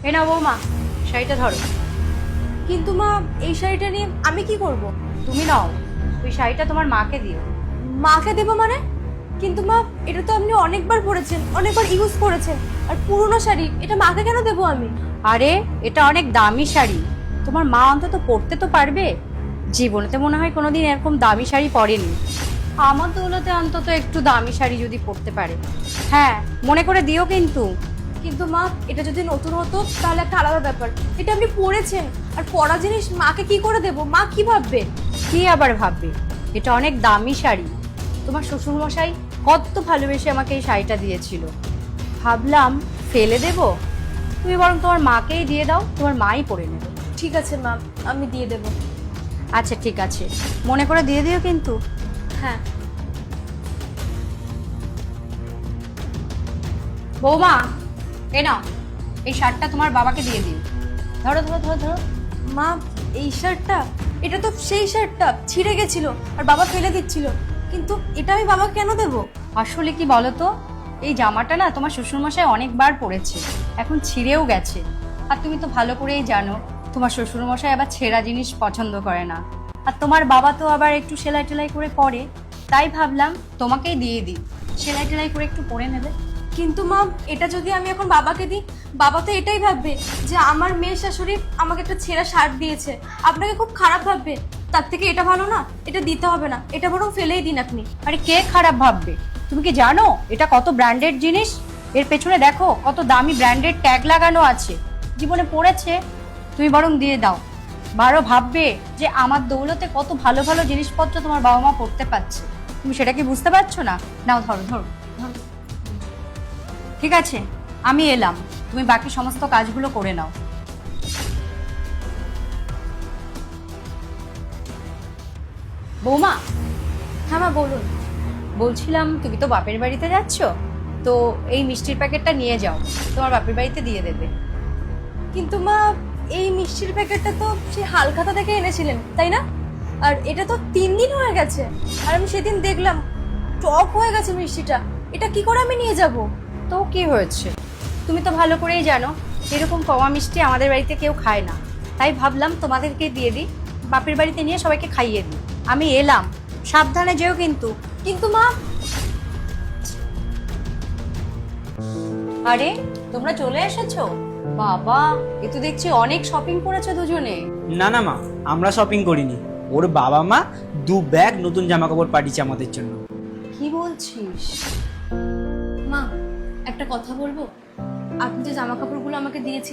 এ নাও বৌমা, শাড়িটা ধরো। কিন্তু মা, এই শাড়িটা নিয়ে আমি কি করব? তুমি নাও, ওই শাড়িটা তোমার মাকে দিও। মাকে দেবো মানে? কিন্তু মা, এটা তো আপনি অনেকবার পরেছেন, অনেকবার ইউজ করেছেন, আর পুরনো শাড়ি, এটা মাকে কেন দেবো আমি? আরে এটা অনেক দামি শাড়ি, তোমার মা অন্তত পরতে তো পারবে। জীবনেতে মনে হয় কোনোদিন এরকম দামি শাড়ি পরেনি। আমার দৌলতে অন্তত একটু দামি শাড়ি যদি পরতে পারে। হ্যাঁ, মনে করে দিও কিন্তু। কিন্তু মা, এটা যদি নতুন হতো তাহলে একটা আলাদা ব্যাপার। এটা আপনি পরেছেন, আর পরা জিনিস মাকে কি করে দেবো? মা কি ভাববে? কি আবার ভাববে, এটা অনেক দামি শাড়ি। তোমার শ্বশুরমশাই কত ভালোবেসে আমাকে এই শাড়িটা দিয়েছিল, ভাবলাম ফেলে দেব। তুমি বরং তোমার মাকেই দিয়ে দাও, তোমার মাই পরে নেবে। ঠিক আছে মা, আমি দিয়ে দেবো। আচ্ছা ঠিক আছে, মনে করে দিয়ে দিও কিন্তু। হ্যাঁ। বৌমা, এ নাও, এই শার্টটা তোমার বাবাকে দিয়ে দিও। ধরো ধরো ধরো ধরো। মা, এই শার্টটা, এটা তো সেই শার্টটা ছিঁড়ে গেছিল আর বাবা ফেলে দিচ্ছিল, কিন্তু এটা আমি বাবাকে কেন দেবো? আসলে কি বলো তো, এই জামাটা না তোমার শ্বশুরমশাই অনেকবার পরেছে, এখন ছিঁড়েও গেছে। আর তুমি তো ভালো করেই জানো তোমার শ্বশুরমশাই আবার ছেঁড়া জিনিস পছন্দ করে না। আর তোমার বাবা তো আবার একটু সেলাই টেলাই করে পরে, তাই ভাবলাম তোমাকেই দিয়ে দিই, সেলাই টেলাই করে একটু পরে নেবে। কিন্তু মা, এটা যদি আমি এখন বাবাকে দিই, বাবা তো এটাই ভাববে যে আমার মেয়ে শাশুড়ি আমাকে একটা ছেঁড়া শার্ট দিয়েছে, আপনাকে খুব খারাপ ভাববে। তার থেকে এটা ভালো না, এটা দিতে হবে না, এটা বরং ফেলেই দিন আপনি। আরে কে খারাপ ভাববে? তুমি কি জানো এটা কত ব্র্যান্ডেড জিনিস? এর পেছনে দেখো কত দামি ব্র্যান্ডেড ট্যাগ লাগানো আছে। জীবনে পড়েছে, তুমি বরং দিয়ে দাও। বারো ভাববে যে আমার দৌলতে কত ভালো ভালো জিনিসপত্র তোমার বাবা মা পড়তে পারছে। তুমি সেটা কি বুঝতে পারছো না? নাও ধরো ধরো ধরো। ঠিক আছে, আমি এলাম, তুমি বাকি সমস্ত কাজগুলো করে নাও। বৌমা, হ্যাঁ মা, বলুন। বলছিলাম তুমি তো বাপের বাড়িতে যাচ্ছ, তো এই মিষ্টির প্যাকেটটা নিয়ে যাও, তোমার বাপের বাড়িতে দিয়ে দেবে। কিন্তু মা, এই মিষ্টির প্যাকেটটা তো সেই হালখাতা থেকে এনেছিলেন, তাই না? আর এটা তো 3 দিন হয়ে গেছে, আর আমি সেদিন দেখলাম টক হয়ে গেছে মিষ্টিটা। এটা কি করে আমি নিয়ে যাব? তো কি হয়েছে, তুমি তো ভালো করেই জানো এরকম কমা মিষ্টি আমাদের বাড়িতে কেউ খায় না, তাই ভাবলাম তোমাদেরকে দিয়ে দিই, বাপের বাড়িতে নিয়ে সবাইকে খাইয়ে দিই। আমি এলাম, সাবধানে যেও কিন্তু। কিন্তু মা, আরে তোমরা চলে এসেছো? বাবা, এ তো দেখছি অনেক শপিং করেছো দুজনে। না না মা, আমরা শপিং করিনি। ওর বাবা মা 2 ব্যাগ নতুন জামা কাপড় পাঠিয়েছে আমাদের জন্য। কি বলছিস? মা, একটা কথা বলবো? আপনি যে জামা কাপড়গুলো আমাকে দিয়েছিলেন,